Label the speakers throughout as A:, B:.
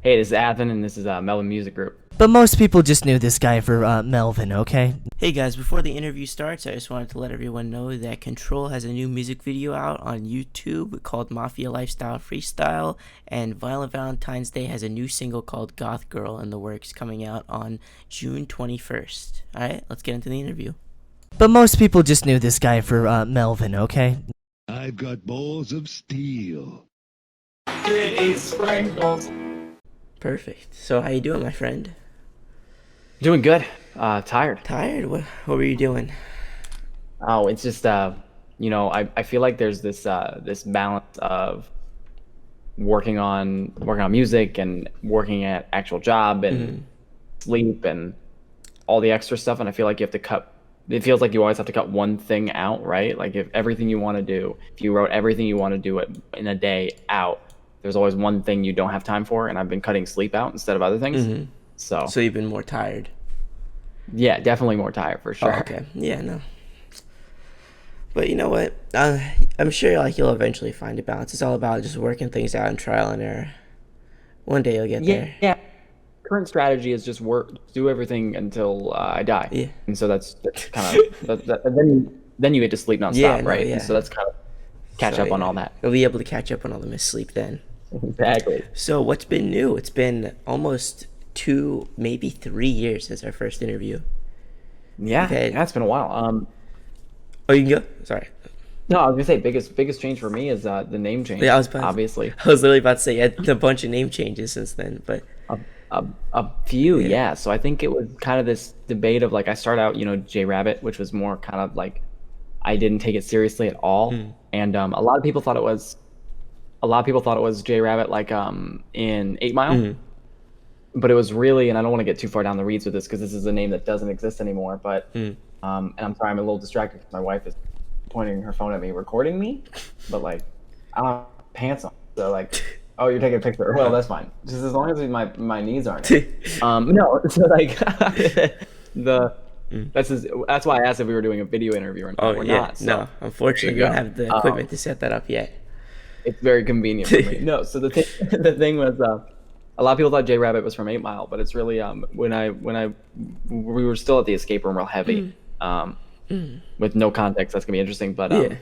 A: Hey, this is Athan, and this is Melvin Music Group.
B: But most people just knew this guy for Melvin, okay?
C: Hey guys, before the interview starts, I just wanted to let everyone know that Control has a new music video out on YouTube called Mafia Lifestyle Freestyle, and Violent Valentine's Day has a new single called Goth Girl in the works coming out on June 21st. Alright, let's get into the interview.
B: But most people just knew this guy for Melvin, okay?
D: I've got balls of steel.
C: Perfect. So how you doing, my friend?
A: Doing good. Tired.
C: Tired? What were you doing?
A: Oh, it's just I feel like there's this balance of working on music and working at actual job and sleep and all the extra stuff, and I feel like you have to cut. It feels like you always have to cut one thing out, right? Like if everything you want to do, if you wrote everything you want to do in a day out, there's always one thing you don't have time for, and I've been cutting sleep out instead of other things. So
C: you've been more tired?
A: Yeah, definitely more tired for sure.
C: Oh, okay. Yeah, no. But you know what? I'm sure you'll eventually find a balance. It's all about just working things out and trial and error. One day you'll get there.
A: Yeah. Current strategy is just do everything until I die.
C: Yeah.
A: And so that's kind of then you get to sleep nonstop,
C: Yeah, no,
A: right?
C: yeah.
A: And so that's kind of catch up on all that.
C: You'll be able to catch up on all the missed sleep then.
A: Exactly.
C: So what's been new? It's been almost 2, maybe 3 years since our first interview.
A: Yeah, it's been a while.
C: Oh, you can go. Sorry.
A: No, I was gonna say biggest change for me is the name change.
C: Yeah,
A: obviously.
C: I was literally about to say you had a bunch of name changes since then, but
A: a few, yeah. So I think it was kind of this debate of like I started out, J Rabbit, which was more kind of like I didn't take it seriously at all, and a lot of people thought it was J Rabbit, like in 8 Mile. But it was really, and I don't want to get too far down the weeds with this because this is a name that doesn't exist anymore. But and I'm sorry, I'm a little distracted because my wife is pointing her phone at me, recording me. But like, I don't have pants on, so like, oh, you're taking a picture. Well, that's fine, just as long as my knees aren't. No, so like that's why I asked if we were doing a video interview or not.
C: oh
A: We're
C: yeah,
A: not, so.
C: no, unfortunately, we don't have the equipment to set that up yet.
A: It's very convenient for me. No, so the thing was, a lot of people thought J Rabbit was from 8 Mile, but it's really we were still at the escape room real heavy, with no context. That's gonna be interesting. But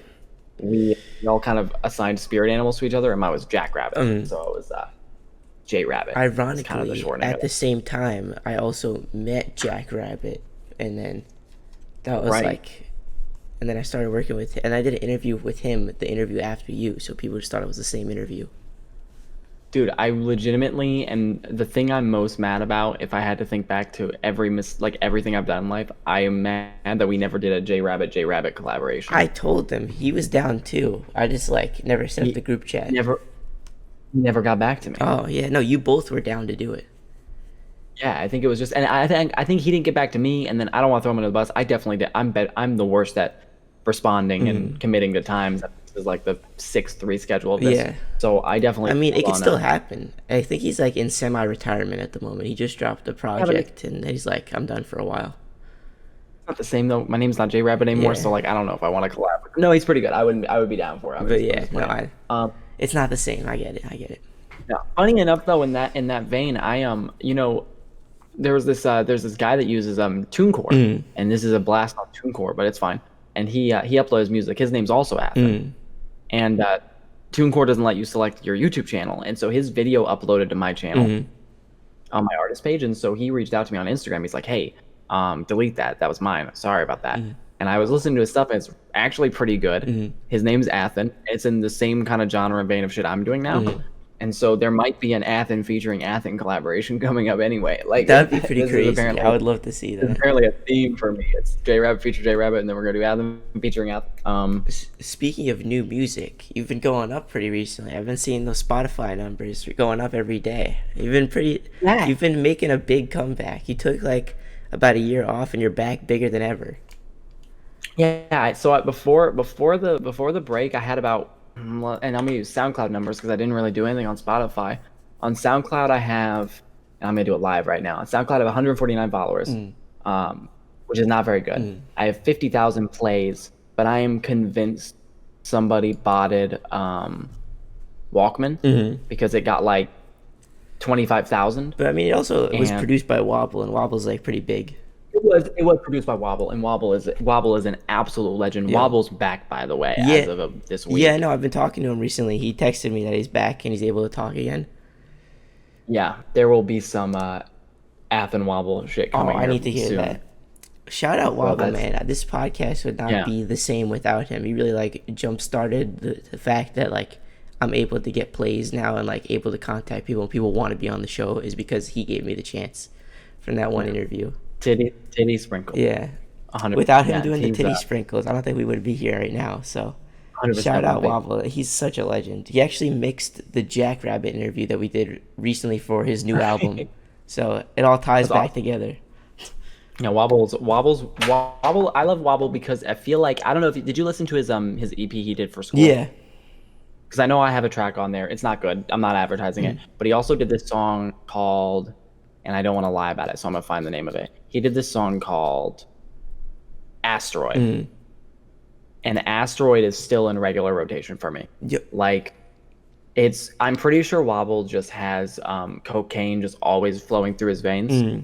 A: we all kind of assigned spirit animals to each other, and mine was Jack Rabbit, so it was J Rabbit.
C: Ironically,
A: kind of the short name
C: at the same time, I also met Jack Rabbit, and then that was and then I started working with him, and I did an interview with him, the interview after you, so people just thought it was the same interview.
A: Dude, I legitimately, and the thing I'm most mad about, if I had to think back to everything I've done in life, I am mad that we never did a J Rabbit collaboration.
C: I told him he was down too. I just never set up the group chat.
A: Never got back to me.
C: Oh yeah, no, you both were down to do it.
A: Yeah, I think it was just, and I think he didn't get back to me, and then I don't want to throw him under the bus. I definitely did. I'm the worst at responding and committing to times. This is like the 6th reschedule of this. Yeah. So I definitely.
C: I mean, it could still happen. I think he's in semi-retirement at the moment. He just dropped a project, and he's like, I'm done for a while.
A: It's not the same though. My name's not J Rabbit anymore, so I don't know if I want to collab. No, he's pretty good. I would be down for it.
C: But yeah, no, it's not the same. I get it.
A: Yeah. Funny enough though, in that vein, there's this guy that uses TuneCore, and this is a blast on TuneCore, but it's fine. And he uploads music. His name's also Athan, and TuneCore doesn't let you select your YouTube channel, and so his video uploaded to my channel on my artist page, and so he reached out to me on Instagram. He's like, "Hey, delete that. That was mine. Sorry about that." And I was listening to his stuff, and it's actually pretty good. His name's Athan. It's in the same kind of genre and vein of shit I'm doing now. And so there might be an Athan featuring Athan collaboration coming up anyway. Like
C: that'd be pretty crazy. I would love to see that.
A: It's apparently a theme for me. It's J Rabbit feature J Rabbit, and then we're gonna do Athan featuring Athan.
C: Speaking of new music, you've been going up pretty recently. I've been seeing those Spotify numbers going up every day. You've been making a big comeback. You took about a year off, and you're back bigger than ever.
A: Yeah. So before the break, I had about. And I'm gonna use SoundCloud numbers because I didn't really do anything on Spotify. On SoundCloud, I have, and I'm gonna do it live right now. On SoundCloud, I have 149 followers, which is not very good. I have 50,000 plays, but I am convinced somebody botted Walkman because it got 25,000.
C: But I mean, it also was
A: And
C: produced by Wobble, and Wobble's like pretty big.
A: it was produced by Wobble, and Wobble is an absolute legend.
C: Yeah.
A: Wobble's back, by the way,
C: Yeah.
A: as of this week.
C: Yeah, no, I've been talking to him recently. He texted me that he's back and he's able to talk again.
A: Yeah, there will be some Athan Wobble shit
C: Oh,
A: coming.
C: I need to hear
A: soon.
C: that. Shout out
A: Well,
C: Wobble,
A: that's-
C: man. This podcast would not
A: Yeah.
C: be the same without him. He really like jump started the fact that like I'm able to get plays now and like able to contact people and people want to be on the show is because he gave me the chance from that one interview.
A: Titty sprinkle.
C: Yeah.
A: 100%.
C: Without him
A: Yeah,
C: doing the
A: he's,
C: titty sprinkles, I don't think we would be here right now. So
A: 100%
C: shout out
A: would be.
C: Wobble. He's such a legend. He actually mixed the Jackrabbit interview that we did recently for his new album. So it all ties
A: That's
C: back
A: awesome.
C: together.
A: Yeah, Wobble. I love Wobble because I feel like I don't know if did you listen to his EP he did for school?
C: Yeah.
A: Because I know I have a track on there. It's not good. I'm not advertising it. But he also did this song called, and I don't want to lie about it, so I'm gonna find the name of it. He did this song called Asteroid. And Asteroid is still in regular rotation for me.
C: Yep.
A: Like, I'm pretty sure Wobble just has cocaine just always flowing through his veins.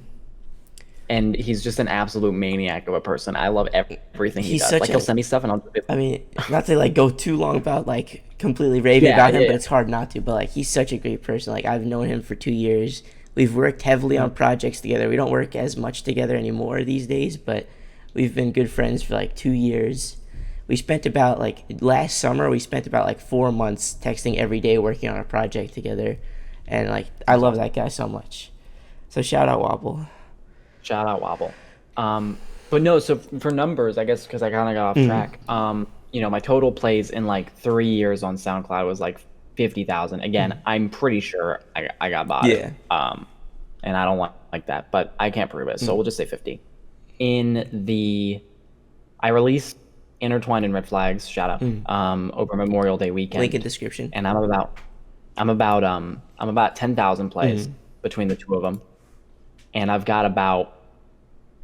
A: And he's just an absolute maniac of a person. I love everything he
C: He's
A: does.
C: such
A: Like, he'll send me stuff and I'll do it.
C: I mean, not to like go too long about like completely raving
A: Yeah,
C: about him,
A: yeah.
C: but it's hard not to. But like, he's such a great person. Like, I've known him for 2 years. We've worked heavily on projects together. We don't work as much together anymore these days, but we've been good friends for like 2 years. We spent about like last summer, we spent about like 4 months texting every day working on a project together. And like, I love that guy so much. So shout out Wobble.
A: Shout out Wobble. But no, so for numbers, I guess because I kind of got off track. My total plays in like 3 years on SoundCloud was like 50,000. Again, I'm pretty sure I got bought.
C: Yeah.
A: And I don't like that, but I can't prove it, so we'll just say 50. I released Intertwined and Red Flags. Shout out. Over Memorial Day weekend.
C: Link in description.
A: And I'm about 10,000 plays between the two of them, and I've got about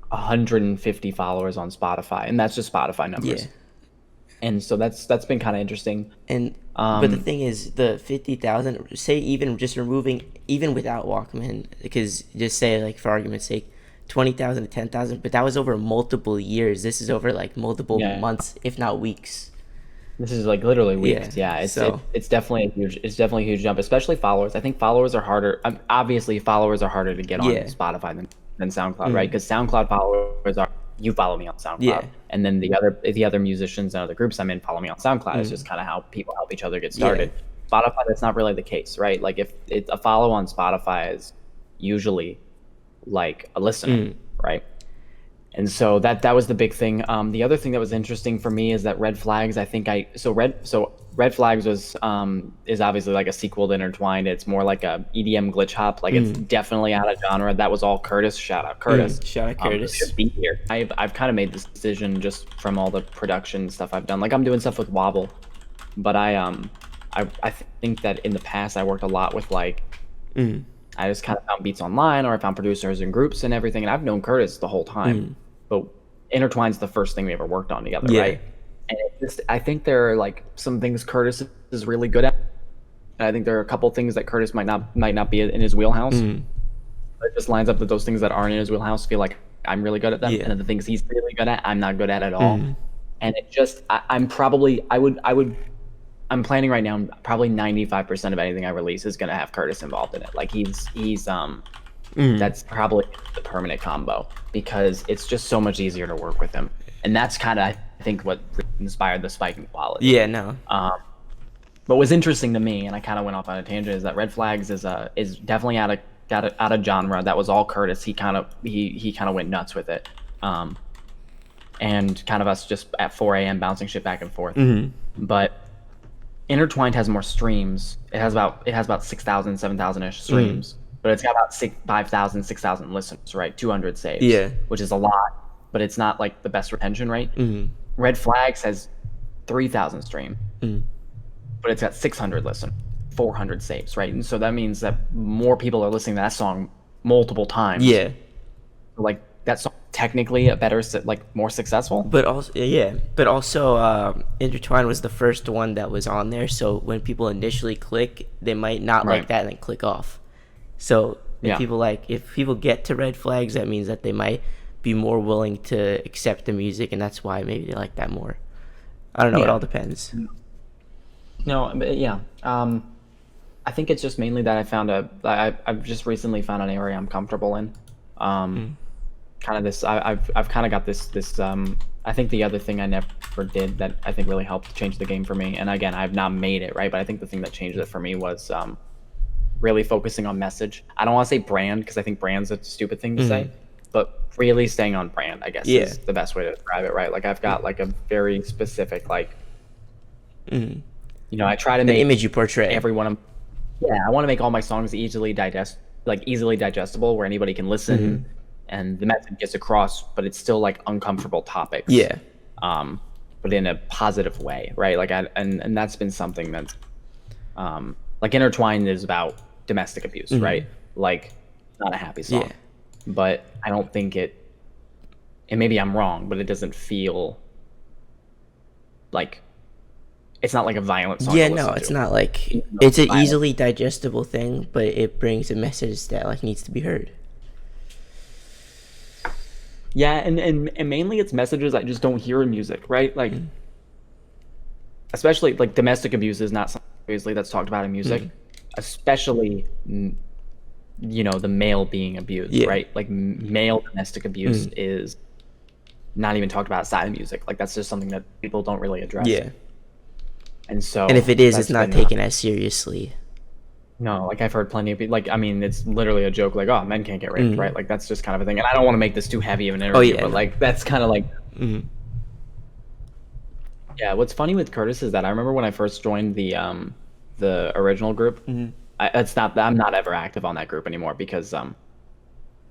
A: 150 followers on Spotify, and that's just Spotify numbers.
C: Yeah.
A: And so that's been kind of interesting.
C: And but the thing is, the 50,000. Say even just removing, even without Walkman, because just say like for argument's sake, 20,000 to 10,000. But that was over multiple years. This is over like multiple months, if not weeks.
A: This is like literally weeks. Yeah, it's definitely a huge jump, especially followers. I think followers are harder. Obviously, followers are harder to get on Spotify than SoundCloud, right? Because SoundCloud followers are you follow me on SoundCloud, and then the other musicians and other groups I'm in follow me on SoundCloud. It's just kind of how people help each other get started. Spotify, that's not really the case, right? Like if a follow on Spotify is usually like a listener, right? And so that was the big thing. The other thing that was interesting for me is that Red Flags. Red Flags is obviously like a sequel to Intertwined. It's more like a EDM glitch hop. Like it's definitely out of genre. That was all Curtis. Shout out Curtis.
C: Shout out Curtis.
A: Should be here. I've kind of made this decision just from all the production stuff I've done. Like I'm doing stuff with Wobble, but I think that in the past I worked a lot with like. I just kind of found beats online, or I found producers and groups and everything, and I've known Curtis the whole time. But Intertwine's the first thing we ever worked on together, right? And I think there are like some things Curtis is really good at, and I think there are a couple things that Curtis might not be in his wheelhouse. It just lines up that those things that aren't in his wheelhouse feel like I'm really good at them, and then the things he's really good at, I'm not good at all. And it just I'm planning right now, probably 95% of anything I release is gonna have Curtis involved in it. Like he's that's probably the permanent combo, because it's just so much easier to work with him. And that's kind of, I think, what inspired the spike in quality.
C: Yeah, no.
A: But what's interesting to me, and I kind of went off on a tangent, is that Red Flags is definitely out of genre. That was all Curtis. He kind of went nuts with it, and kind of us just at 4 a.m. bouncing shit back and forth. But Intertwined has more streams. It has about 6,000, 7,000 ish streams, but it's got about 5,000, 6,000 listens, right? 200 saves, which is a lot, but it's not like the best retention rate. Red Flags has 3,000 stream, but it's got 600 listen, 400 saves, right? And so that means that more people are listening to that song multiple times. Like that song technically a better, like more successful.
C: But also, Intertwine was the first one that was on there. So when people initially click, they might not like that and then click off. So
A: Yeah.
C: if people get to red flags, that means that they might be more willing to accept the music, and that's why maybe they like that more. I don't know. It
A: Yeah.
C: all depends.
A: No, but yeah. I think it's just mainly that I've just recently found an area I'm comfortable in. Kind of this. I've kind of got this. I think the other thing I never did that I think really helped change the game for me, and again, I've not made it right, but I think the thing that changed it for me was really focusing on message. I don't want to say brand because I think brand's a stupid thing to say, but really staying on brand, I guess, is the best way to describe it, right? Like I've got like a very specific like, I try to
C: The
A: make
C: image you portray.
A: everyone. I want to make all my songs easily digestible, where anybody can listen, and the message gets across, but it's still like uncomfortable topics.
C: Yeah.
A: But in a positive way, right? Like, and that's been something that's, like, Intertwined is about domestic abuse, right? Like, not a happy song,
C: Yeah.
A: but I don't think and maybe I'm wrong, but it doesn't feel like, it's not like a violent song.
C: Yeah,
A: to
C: no,
A: listen
C: it's
A: to.
C: not like
A: You know,
C: it's an
A: violent.
C: easily digestible thing, but it brings a message that like needs to be heard.
A: Yeah, and mainly it's messages I just don't hear in music, right? Like, especially like domestic abuse is not something obviously that's talked about in music, especially the male being abused,
C: Yeah.
A: right? Like male domestic abuse is not even talked about outside of music. Like that's just something that people don't really address.
C: Yeah.
A: And so,
C: And if it is,
A: that's
C: it's not
A: been,
C: taken as seriously.
A: No, like I've heard plenty of people. Like, I mean, it's literally a joke. Like, oh, men can't get raped, right? Like that's just kind of a thing. And I don't want to make this too heavy of an interview,
C: yeah,
A: but
C: no.
A: like that's kind of like. Yeah, what's funny with Cxrtis is that I remember when I first joined the original group. I'm not ever active on that group anymore because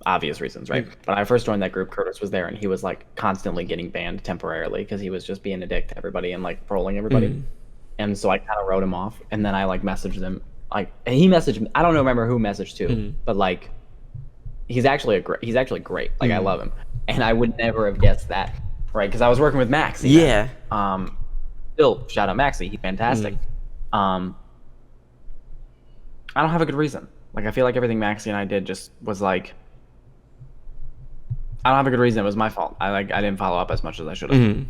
A: obvious reasons, right? But when I first joined that group, Cxrtis was there, and he was like constantly getting banned temporarily because he was just being a dick to everybody and like trolling everybody. And so I kind of wrote him off, and then I like messaged him, like, and he messaged me. I don't remember who messaged to, but like, he's actually great. Like I love him, and I would never have guessed that, right? Because I was working with Max.
C: Yeah.
A: Still shout out Maxie, he's fantastic. I don't have a good reason. Like I feel like everything Maxie and I did just was like, I don't have a good reason. It was my fault. I didn't follow up as much as I should have.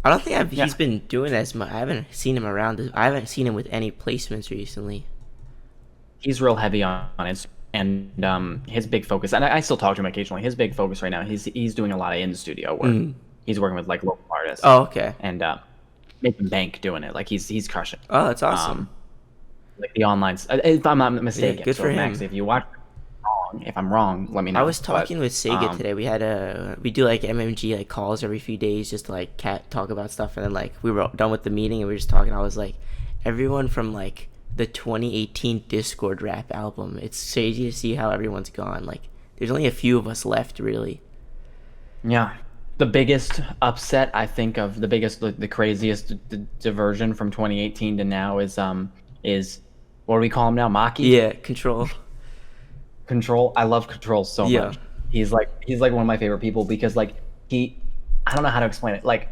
C: I don't think he's been doing as much. I haven't seen him around. I haven't seen him with any placements recently.
A: He's real heavy on Instagram, and his big focus, and I still talk to him occasionally. His big focus right now, he's doing a lot of in studio work. He's working with like local artists.
C: Oh, okay.
A: And making bank doing it. Like he's crushing.
C: Oh, that's awesome.
A: Like the online, if I'm not mistaken.
C: Yeah, good for him.
A: Max, if you watch if I'm wrong, let me know.
C: I was talking with Sega today. We do like MMG like calls every few days just to like talk about stuff, and then like we were done with the meeting and we were just talking. I was like, everyone from like the 2018 Discord rap album. It's crazy to see how everyone's gone. Like there's only a few of us left, really.
A: Yeah. The biggest upset, I think, of the craziest diversion from 2018 to now is what do we call him now? Maki?
C: Yeah, Control.
A: Control. I love Control so much. He's like one of my favorite people because like I don't know how to explain it. Like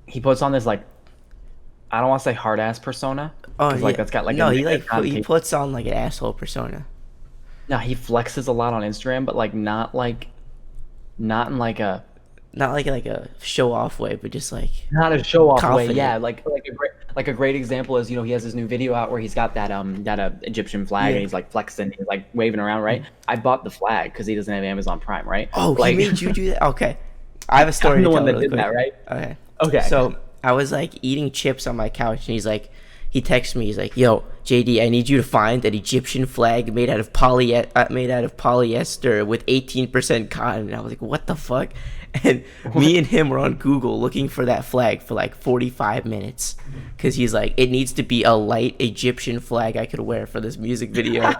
A: he puts on this like, I don't want to say hard ass persona.
C: Oh, yeah.
A: Like that's got like
C: no, he puts on like an asshole persona.
A: No, he flexes a lot on Instagram, but like not in like a
C: show off way, but just like
A: not a show off way.
C: confident.
A: Yeah, like a great example is he has this new video out where he's got that Egyptian flag and he's like flexing, he's like waving around, right? I bought the flag because he doesn't have Amazon Prime, right?
C: Oh,
A: like,
C: he made you do that? Okay, I have a story.
A: I'm the
C: to
A: one
C: tell
A: that
C: really
A: did
C: quick.
A: that, right?
C: Okay.
A: Okay.
C: So I was like eating chips on my couch, and he texts me. He's like, "Yo, JD, I need you to find an Egyptian flag made out of polyester with 18% cotton." And I was like, "What the fuck?" And me and him were on Google looking for that flag for like 45 minutes because he's like, it needs to be a light Egyptian flag I could wear for this music video.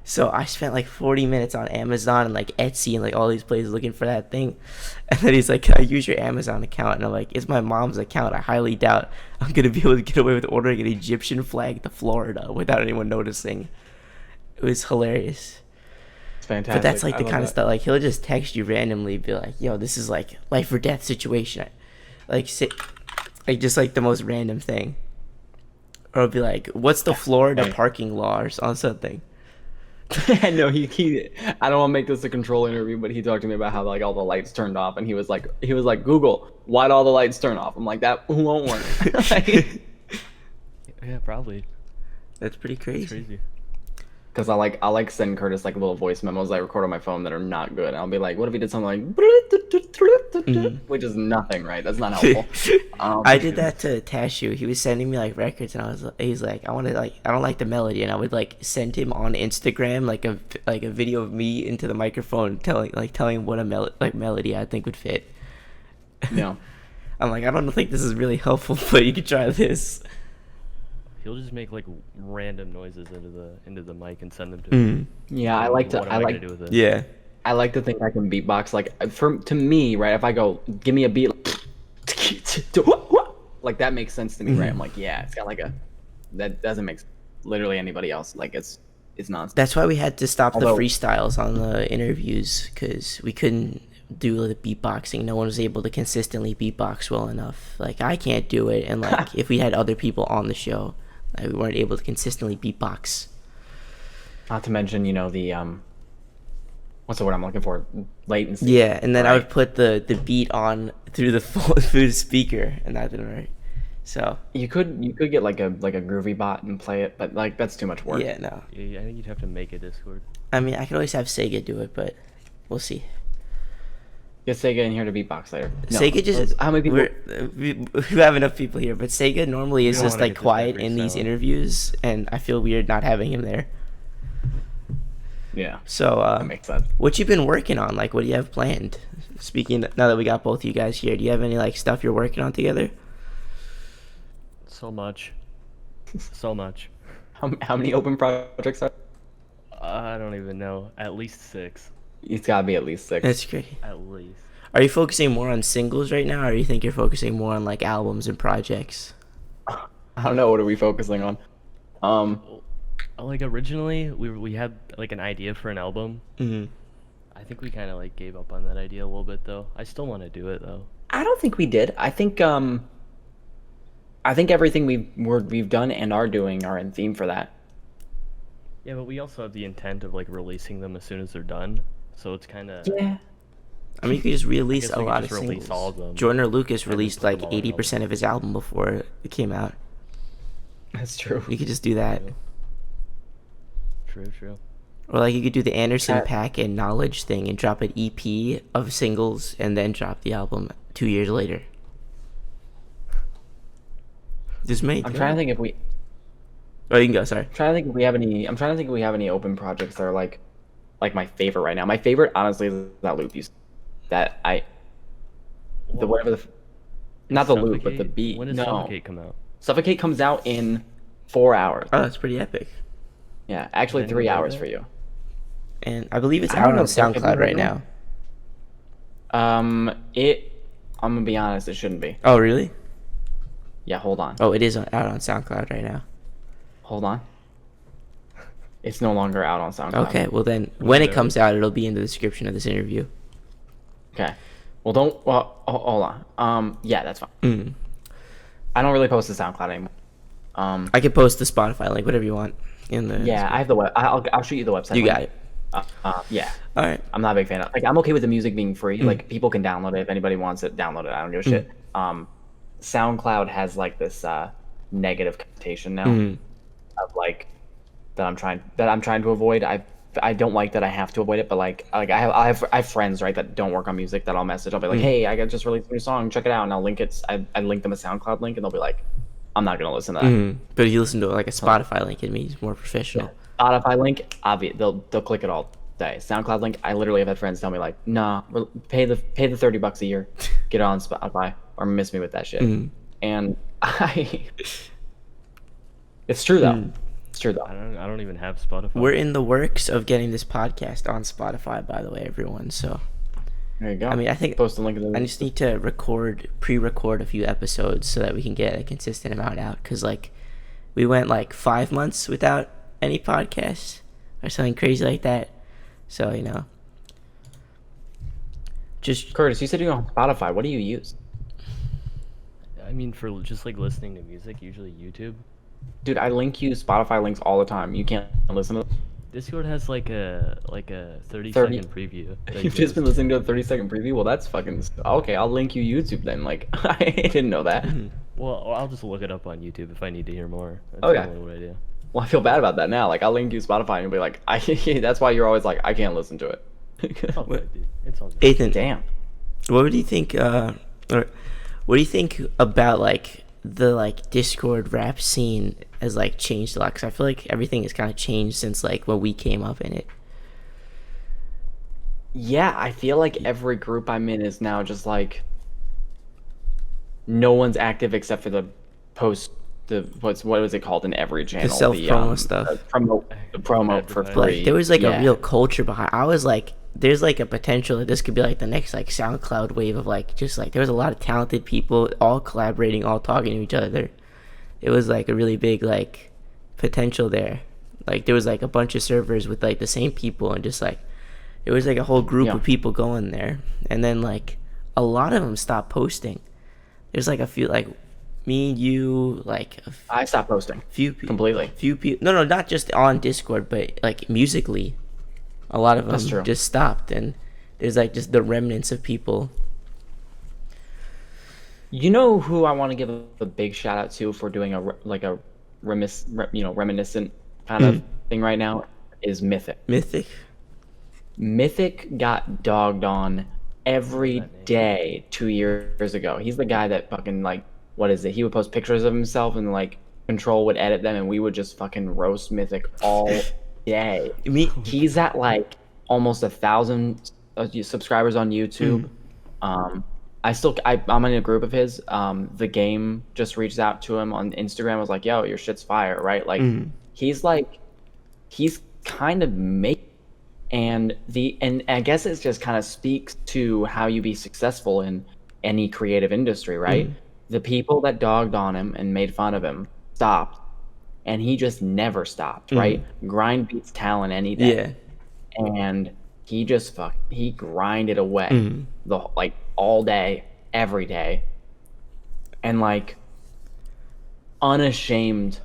C: So I spent like 40 minutes on Amazon and like Etsy and like all these places looking for that thing. And then he's like, "Can I use your Amazon account?" And I'm like, "It's my mom's account. I highly doubt I'm going to be able to get away with ordering an Egyptian flag to Florida without anyone noticing." It was hilarious.
A: Fantastic.
C: But that's like the kind of stuff, like he'll just text you randomly, be like, "Yo, this is like life or death situation," like just like the most random thing. Or it'll be like, what's the Florida parking law or something?
A: No, he I don't want to make this a control interview, but he talked to me about how like all the lights turned off, and he was like Google, why'd all the lights turn off? I'm like, that won't work.
E: Yeah, probably.
C: That's pretty crazy.
E: It's crazy.
A: Because I like send Curtis like little voice memos I record on my phone that are not good. I'll be like, what if he did something like, which is nothing, right? That's not helpful.
C: I did that to Tashu. He was sending me like records, and he's like, I don't like the melody, and I would like send him on Instagram like a video of me into the microphone telling him what a melody I think would fit.
A: No.
C: I'm like, I don't think this is really helpful, but you could try this.
E: He'll just make like random noises into the mic and send them to me.
A: Yeah, I like to.
E: What am I gonna do with it?
C: Yeah.
A: I like to think I can beatbox. Like to me, right? If I go, give me a beat, like that makes sense to me, right? I'm like, yeah, it's got like that doesn't make literally anybody else. Like it's nonsense.
C: That's why we had to stop
A: Although-
C: the freestyles on the interviews, because we couldn't do the beatboxing. No one was able to consistently beatbox well enough. Like I can't do it, and like if we had other people on the show, like, we weren't able to consistently beatbox.
A: Not to mention, the what's the word I'm looking for? Latency.
C: Yeah, and then I
A: right?
C: would put the beat on through through the speaker, and that didn't work. So
A: You could get like a groovy bot and play it, but like that's too much work.
C: yeah, no.
E: Yeah, I think you'd have to make a Discord.
C: I mean, I could always have Sega do it, but we'll see.
A: Get Sega in here to beatbox later. No,
C: Sega just
A: how many people?
C: we have enough people here, but Sega normally is
E: don't
C: just
E: wanna
C: like
E: get this
C: quiet
E: every
C: in these
E: so.
C: interviews, and I feel weird not having him there.
A: Yeah,
C: So
A: that makes sense.
C: what you been working on? Like, what do you have planned? Speaking now that we got both you guys here, do you have any like stuff you're working on together?
E: So much. So much.
A: How many open projects are?
E: I don't even know. At least 6.
A: It's gotta be at least 6.
C: That's great.
E: At least.
C: Are you focusing more on singles right now, or do you think you're focusing more on like albums and projects?
A: I don't know. What are we focusing on?
E: Like originally, we had like an idea for an album.
C: Mm-hmm.
E: I think we kind of like gave up on that idea a little bit though. I still want to do it though.
A: I don't think we did. I think everything we've done and are doing are in theme for that.
E: Yeah, but we also have the intent of like releasing them as soon as they're done. So it's kind of
A: Yeah.
C: I mean, you could just release
E: guess
C: a
E: we could
C: lot of
E: just release
C: singles.
E: all of them.
C: Jordan or Lucas
E: And
C: released
E: put them
C: like
E: all on
C: 80% of his album before it came out.
A: That's true.
C: You could just do that.
E: True.
C: Or like you could do the Anderson
A: That-
C: Paak and Knowledge thing and drop an EP of singles and then drop the album 2 years later. Just make.
A: I'm trying to think if we.
C: Oh, you can go. Sorry.
A: I'm trying to think if we have any. I'm trying to think if we have any open projects that are like my favorite right now. My favorite, honestly, is that loop you. That I. The whatever the. Not the loop, but the
E: Suffocate?
A: beat.
E: When does
A: No.
E: Suffocate come out?
A: Suffocate comes out in 4 hours.
C: Oh, that's pretty epic.
A: Yeah, actually
E: Didn't
A: 3
E: know
A: hours
E: that.
A: for you.
C: And I believe it's
A: I
C: out
A: don't
C: on
A: know, have you
C: SoundCloud
A: heard
C: right
A: of
C: now.
A: I'm gonna be honest, it shouldn't be.
C: Oh, really?
A: Yeah, hold on.
C: Oh, it is out on SoundCloud right now.
A: Hold on. It's no longer out on SoundCloud.
C: Okay, well then, when it
E: there
C: comes out, it'll be in the description of this interview.
A: Okay. Well, hold on. Yeah, that's fine.
C: Mm.
A: I don't really post to SoundCloud anymore.
C: I can post the Spotify link, whatever you want. In the
A: Yeah, I have the web. I'll shoot you the website.
C: You
A: link.
C: got it.
A: Yeah.
C: All right.
A: I'm not a big fan of. Like, I'm okay with the music being free.
C: Mm.
A: Like, people can download it if anybody wants it. Download it. I don't give a shit. SoundCloud has like this negative connotation now
C: Mm.
A: of like that I'm trying to avoid. I don't like that I have to avoid it, but like I have friends, right, that don't work on music that I'll message. I'll be like, hey, I got just released a new song, check it out, and I'll link it. I link them a SoundCloud link, and they'll be like, I'm not gonna listen to that.
C: Mm. But if you listen to like a Spotify link, it means more professional.
A: Spotify link, obvious, they'll click it all day. SoundCloud link, I literally have had friends tell me like, nah, pay the $30 a year, get it on Spotify, or miss me with that shit.
C: Mm.
A: And it's true though.
C: Mm.
A: It's true though.
E: I don't even have Spotify.
C: We're in the works of getting this podcast on Spotify, by the way, everyone. So
A: There you go.
C: I mean, I think
A: Post the link in the.
C: I just need to pre-record a few episodes so that we can get a consistent amount out. Cause like, we went like 5 months without any podcasts or something crazy like that. So just
A: Curtis, you said you're on Spotify. What do you use?
E: I mean, for just like listening to music, usually YouTube.
A: Dude, I link you Spotify links all the time. You can't listen to
E: Discord has like a
A: 30.
E: 30-second preview. that you
A: You've
E: can
A: just been
E: listen
A: listening to a 30-second preview? Well, that's fucking... Okay, I'll link you YouTube then. Like, I didn't know that.
E: to. Well, I'll just look it up on YouTube if I need to hear more. That's
A: Okay.
E: normally what I do.
A: Well, I feel bad about that now. Like, I'll link you Spotify and you'll be like, that's why you're always like, I can't listen to it.
E: It's all good, dude. It's all good.
C: Athan,
A: Damn.
C: what do you think? Or what do you think about like the like Discord rap scene has like changed a lot? Because I feel like everything has kind of changed since like when we came up in it.
A: Yeah, I feel like every group I'm in is now just like no one's active except for the post what was it called in every channel?
C: self-promo stuff.
A: The promo for
E: Like,
A: free.
C: Like there was like
A: Yeah.
C: a real culture behind. I was like, there's like a potential that this could be like the next like SoundCloud wave of like just like there was a lot of talented people all collaborating, all talking to each other. It was like a really big like potential there. Like there was like a bunch of servers with like the same people and just like it was like a whole group
A: Yeah.
C: of people going there. And then like a lot of them stopped posting. There's like a few like me, you, like a
A: I stopped posting
C: few people
A: completely.
C: few people no not just on Discord but like musically a lot of
A: That's
C: them
A: true.
C: just stopped and there's like just the remnants of people.
A: You know who I want to give a big shout out to for doing reminiscent kind of thing right now is Mythic. Mythic got dogged on every day 2 years ago. He's the guy that fucking like, what is it? He would post pictures of himself and like Control would edit them and we would just fucking roast Mythic all day. He's at like almost 1,000 subscribers on YouTube. I'm in a group of his. The game just reached out to him on Instagram, was like, yo, your shit's fire, right? Like he's kind of and I guess it just kind of speaks to how you be successful in any creative industry, right? The people that dogged on him and made fun of him stopped, and he just never stopped, right? Grind beats talent any day.
C: Yeah.
A: And he just he grinded away like all day, every day, and like unashamed,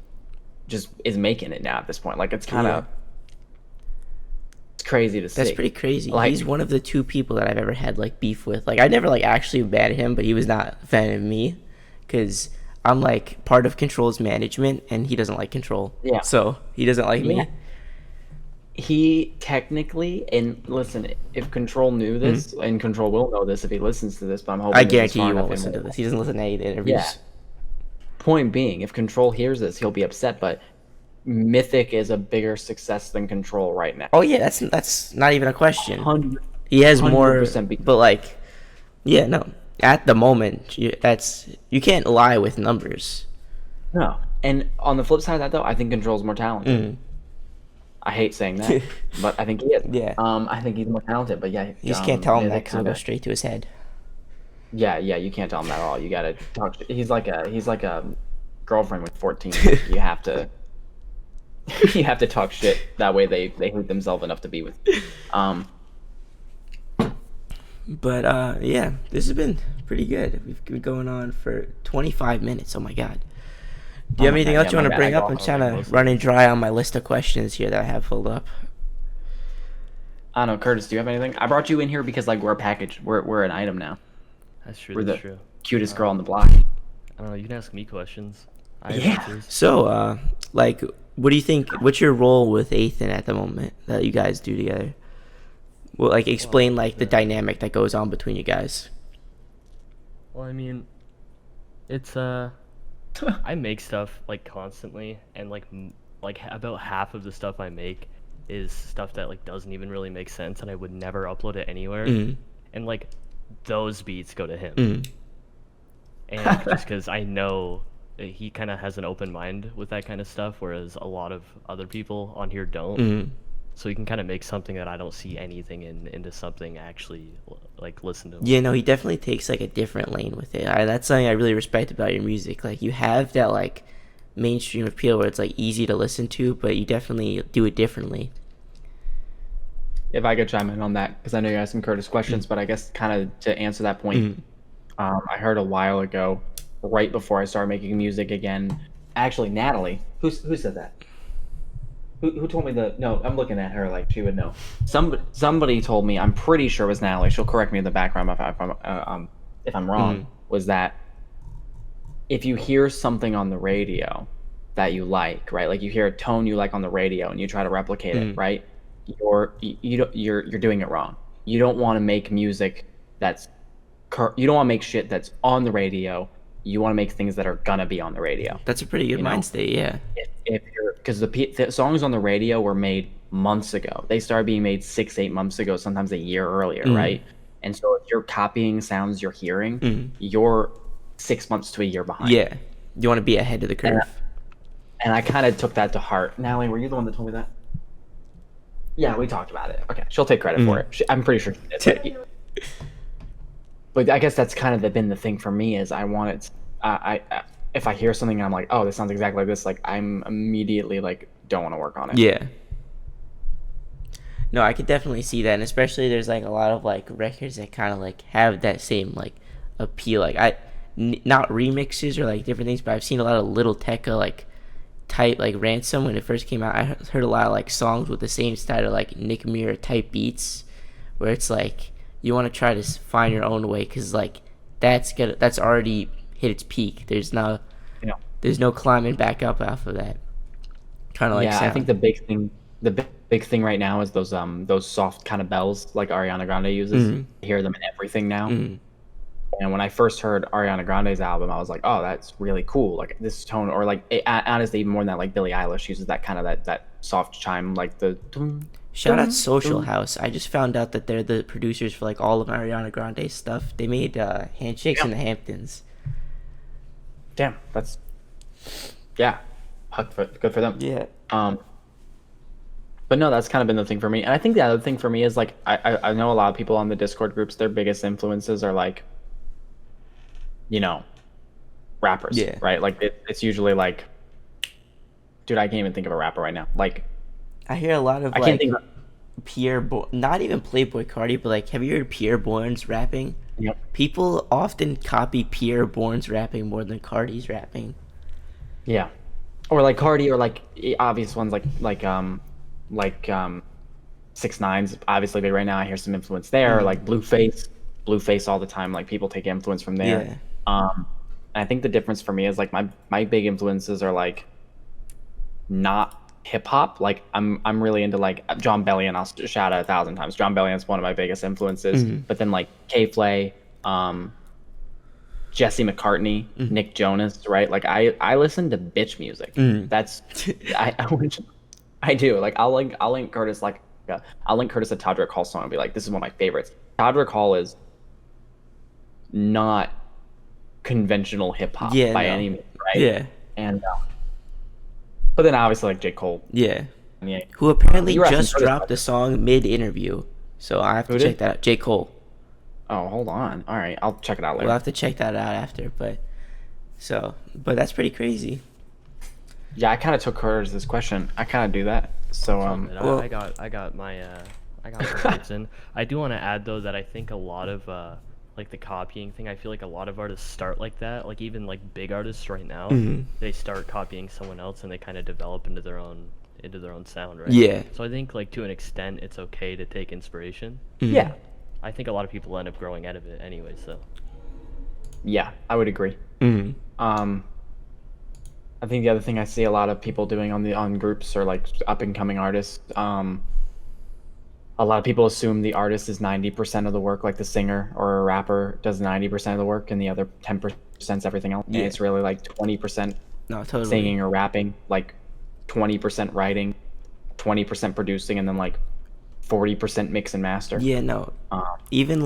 A: just is making it now at this point. Like it's kind of it's crazy to see.
C: That's pretty crazy.
A: Like,
C: He's one of the two people that I've ever had like beef with. Like I never like actually bad at him, but he was not a fan of me because I'm like part of Control's management and he doesn't like Control.
A: Yeah.
C: So he doesn't like me.
A: He technically, and listen, if Control knew this, and Control will know this if he listens to this, but I'm hoping
C: I
A: this is
C: guarantee
A: far
C: you
A: enough
C: won't
A: in
C: listen to
A: where-
C: this. He doesn't listen to any of the interviews.
A: Yeah. Point being, if Control hears this, he'll be upset, but Mythic is a bigger success than Control right now.
C: Oh yeah, that's not even a question.
A: 100
C: He has more,
A: 100%
C: but like, yeah, no. At the moment, you can't lie with numbers.
A: No. And on the flip side of that, though, I think Control's more talented. I hate saying that, but I think he is.
C: Yeah.
A: I think he's more talented, but yeah.
C: You just can't tell him that
A: Mythic
C: because it'll go
A: kinda-
C: straight to his head.
A: Yeah, you can't tell him that at all. You gotta talk. He's like a girlfriend with 14. You have to. You have to talk shit. That way they hate themselves enough to be with.
C: But yeah, this has been pretty good. We've been going on for 25 minutes. Oh my god. Do you have anything else you want to bring up? I'm trying to running dry on my list of questions here that I have filled up.
A: I don't know, Curtis. Do you have anything? I brought you in here because like we're a package. We're an item now.
E: That's true.
A: We're
E: That's
A: the
E: true.
A: cutest girl on the block.
E: I don't know. You can ask me questions. I have
A: Yeah.
E: answers.
C: So, like, what do you think? What's your role with Athan at the moment that you guys do together? Well, like, explain like the dynamic that goes on between you guys.
E: Well, I mean, it's I make stuff like constantly, and like about half of the stuff I make is stuff that like doesn't even really make sense, and I would never upload it anywhere. And like those beats go to him, and just because I know that he kind of has an open mind with that kind of stuff, whereas a lot of other people on here don't. So you can kind of make something that I don't see anything into something actually like listen to.
C: Yeah, no, he definitely takes like a different lane with it. That's something I really respect about your music. Like, you have that like mainstream appeal where it's like easy to listen to, but you definitely do it differently.
A: If I could chime in on that, because I know you asked some Curtis questions, but I guess kind of to answer that point, I heard a while ago, right before I started making music again, Actually, Natalie. Who said that? Who told me the? No, I'm looking at her like she would know. Somebody told me. I'm pretty sure it was Natalie. She'll correct me in the background if I'm wrong. Was that if you hear something on the radio that you like, right? Like you hear a tone you like on the radio and you try to replicate it, right? You're doing it wrong. You don't want to make music you don't want to make shit that's on the radio. You want to make things that are gonna be on the radio.
C: That's a pretty good mind state, yeah.
A: If you're because the songs on the radio were made months ago. They started being made 6-8 months ago, sometimes a year earlier, right? And so if you're copying sounds you're hearing, you're 6 months to a year behind.
C: Yeah, you want to be ahead of the curve.
A: And I kind of took that to heart. Natalie, were you the one that told me that? Yeah, we talked about it. Okay, she'll take credit for it. I'm pretty sure she did. But I guess that's kind of been the thing for me is I wanted, if I hear something and I'm like, oh, this sounds exactly like this, like I'm immediately like don't want to work on it.
C: Yeah. No, I could definitely see that, and especially there's like a lot of like records that kind of like have that same like appeal. Like not remixes or like different things, but I've seen a lot of Little Tekka like type like Ransom when it first came out. I heard a lot of like songs with the same style, like Nick Muir type beats, where it's like you want to try to find your own way because like that's already hit its peak. There's no climbing back up off of that. Kind of like sound.
A: I think the big thing right now is those soft kind of bells like Ariana Grande uses. I hear them in everything now. And when I first heard Ariana Grande's album, I was like, oh, that's really cool. Like this tone, or like honestly, even more than that, like Billie Eilish uses that kind of that soft chime, like the.
C: Shout out Social House. I just found out that they're the producers for like all of Ariana Grande's stuff. They made Handshakes in the Hamptons.
A: Damn, that's good for them.
C: Yeah.
A: But no, that's kind of been the thing for me. And I think the other thing for me is like I know a lot of people on the Discord groups, their biggest influences are like, rappers. Yeah. Right? Like it's usually like, dude, I can't even think of a rapper right now. Like
C: I hear a lot of not even Playboy Cardi, but like have you heard Pierre Bourne's rapping?
A: Yep.
C: People often copy Pierre Bourne's rapping more than Cardi's rapping.
A: Yeah. Or like Cardi, or like obvious ones like 6ix9ine's obviously big right now. I hear some influence there. Like Blueface all the time. Like people take influence from there. And I think the difference for me is like my big influences are like not hip hop. Like I'm really into like John Bellion. I'll shout out 1,000 times. John Bellion's one of my biggest influences. But then like K-Flay, Jesse McCartney, Nick Jonas, right? Like I listen to bitch music. That's I do. Like I'll link Curtis a Todrick Hall song and be like, this is one of my favorites. Todrick Hall is not conventional hip hop by any means, right?
C: Yeah.
A: And but then obviously like J. Cole.
C: Yeah. Who apparently just dropped a song mid-interview. So I have to check that out. J. Cole.
A: Oh, hold on. All right, I'll check it out later.
C: We'll have to check that out after, but that's pretty crazy.
A: Yeah, I kind of took Curtis's question. I kind of do that. So
E: I got my words in. I do want to add though that I think a lot of like the copying thing, I feel like a lot of artists start like that. Like even like big artists right now, they start copying someone else and they kind of develop into their own sound, right?
C: Yeah.
E: So I think like to an extent it's okay to take inspiration.
A: Yeah.
E: I think a lot of people end up growing out of it anyway, so. Yeah,
A: I would agree. I think the other thing I see a lot of people doing on groups or like up and coming artists, a lot of people assume the artist is 90% of the work, like the singer or a rapper does 90% of the work and the other 10% is everything else. Yeah. And it's really like 20% singing or rapping, like 20% writing, 20% producing, and then like 40% mix and master.
C: Yeah, no. Even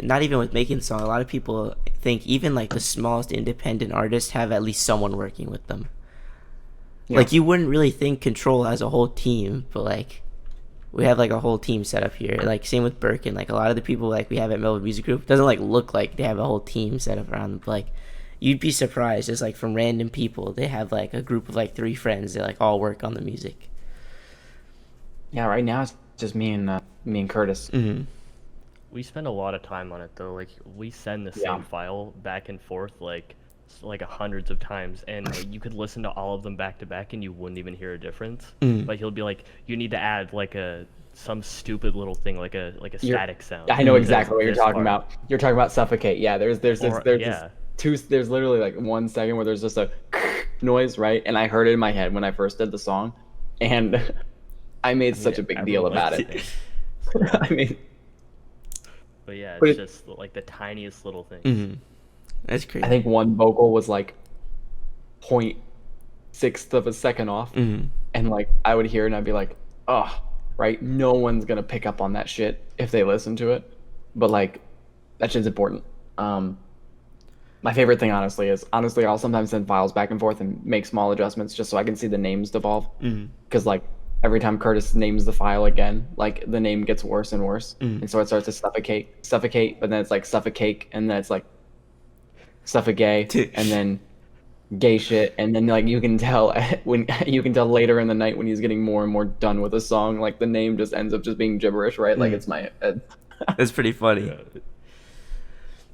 C: not even with making the song, a lot of people think even like the smallest independent artists have at least someone working with them. Yeah. Like you wouldn't really think Control has a whole team, but like we have like a whole team set up here. Like same with Birkin. Like a lot of the people like we have at Melvin Music Group doesn't like look like they have a whole team set up around them. But, like you'd be surprised, just like from random people, they have like a group of like 3 friends that like all work on the music.
A: Yeah, right now it's just me and Curtis.
E: We spend a lot of time on it though. Like we send the same file back and forth like like hundreds of times, and like, you could listen to all of them back to back and you wouldn't even hear a difference. Like he'll be like, you need to add like some stupid little thing, like a static sound.
A: I know exactly what you're
E: This
A: talking
E: part.
A: about. You're talking about suffocate. Yeah, there's
E: Yeah.
A: there's literally like 1 second where there's just a noise, right? And I heard it in my head when I first did the song, and I made such a big deal
E: everyone
A: about
E: likes
A: it.
E: thing.
A: I mean,
E: But yeah,
A: But
E: it's
A: it-
E: just like the tiniest little thing.
C: That's crazy.
A: I think one vocal was like 0.6 of a second off, and like I would hear it and I'd be like, oh, right, no one's gonna pick up on that shit if they listen to it, but like that shit's important. My favorite thing honestly I'll sometimes send files back and forth and make small adjustments just so I can see the names devolve, because like every time Curtis names the file again, like the name gets worse and worse, and so it starts to suffocate, but then it's like suffocate, and then it's like suffocate, and then gay shit, and then like you can tell when you can tell later in the night when he's getting more and more done with a song, like the name just ends up just being gibberish, right? Like it's my
C: That's pretty funny.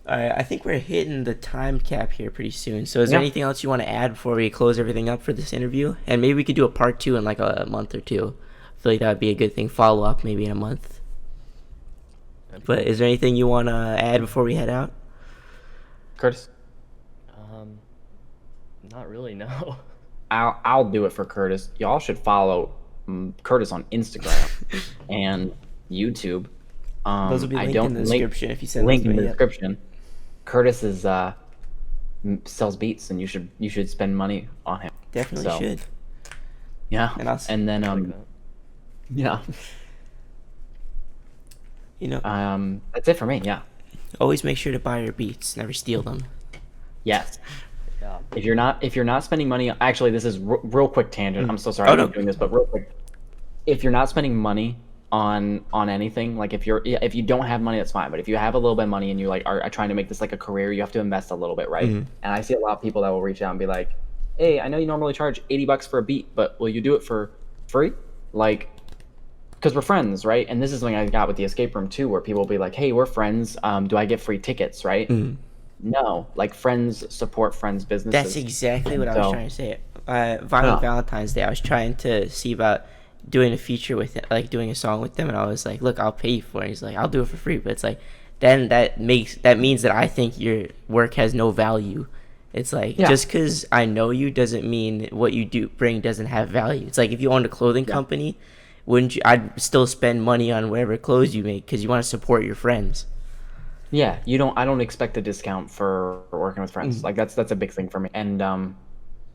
C: All right, I think we're hitting the time cap here pretty soon. So is there
A: Yeah.
C: anything else you want to add before we close everything up for this interview? And maybe we could do a part 2 in like a month or two. I feel like that would be a good thing. Follow up maybe in a month. But is there anything you want to add before we head out?
A: Curtis.
E: Not really, no.
A: I'll do it for Curtis. Y'all should follow Curtis on Instagram and YouTube.
C: Those will be
A: I
C: linked
A: don't
C: in the
A: link-
C: description if you send
A: link
C: those
A: in
C: to
A: the
C: me.
A: description. Curtis is sells beats, and you should spend money on him.
C: Definitely
A: So,
C: should.
A: Yeah,
C: And I'll-
A: and then
E: Like that.
A: yeah,
C: You know,
A: that's it for me. Yeah,
C: always make sure to buy your beats. Never steal them.
A: yes.
E: Yeah.
A: If you're not spending money, actually, this is real quick tangent. I'm so sorry
C: Oh,
A: I'm
C: no.
A: doing this, but real quick, if you're not spending money on anything, like if you don't have money, that's fine. But if you have a little bit of money and you like are trying to make this like a career, you have to invest a little bit, right? And I see a lot of people that will reach out and be like, "Hey, I know you normally charge $80 for a beat, but will you do it for free?" Like, because we're friends, right? And this is something I got with the escape room too, where people will be like, "Hey, we're friends. Do I get free tickets?" Right? No, like friends support friends' businesses.
C: That's exactly what I was
A: So-
C: trying to say. Violent
A: Yeah.
C: Valentine's Day, I was trying to see about doing a feature with it, like doing a song with them, and I was like, "Look, I'll pay you for it." He's like, "I'll do it for free," but it's like, then that means that I think your work has no value. It's like
A: Yeah.
C: just because I know you doesn't mean what you do bring doesn't have value. It's like if you owned a clothing company, wouldn't you? I'd still spend money on whatever clothes you make because you want to support your friends.
A: Yeah, I don't expect a discount for working with friends. Like that's a big thing for me. And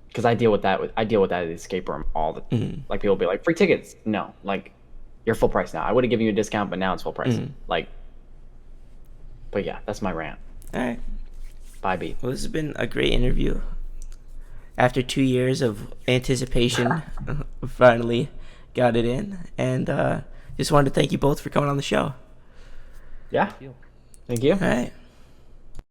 A: because I deal with that at the escape room all the like people will be like free tickets. No, like you're full price now. I would have given you a discount, but now it's full price. Like, but yeah, that's my rant.
C: All right.
A: Bye, B.
C: Well, this has been a great interview. After 2 years of anticipation, finally got it in. And just wanted to thank you both for coming on the show.
A: Yeah, thank you.
C: All right.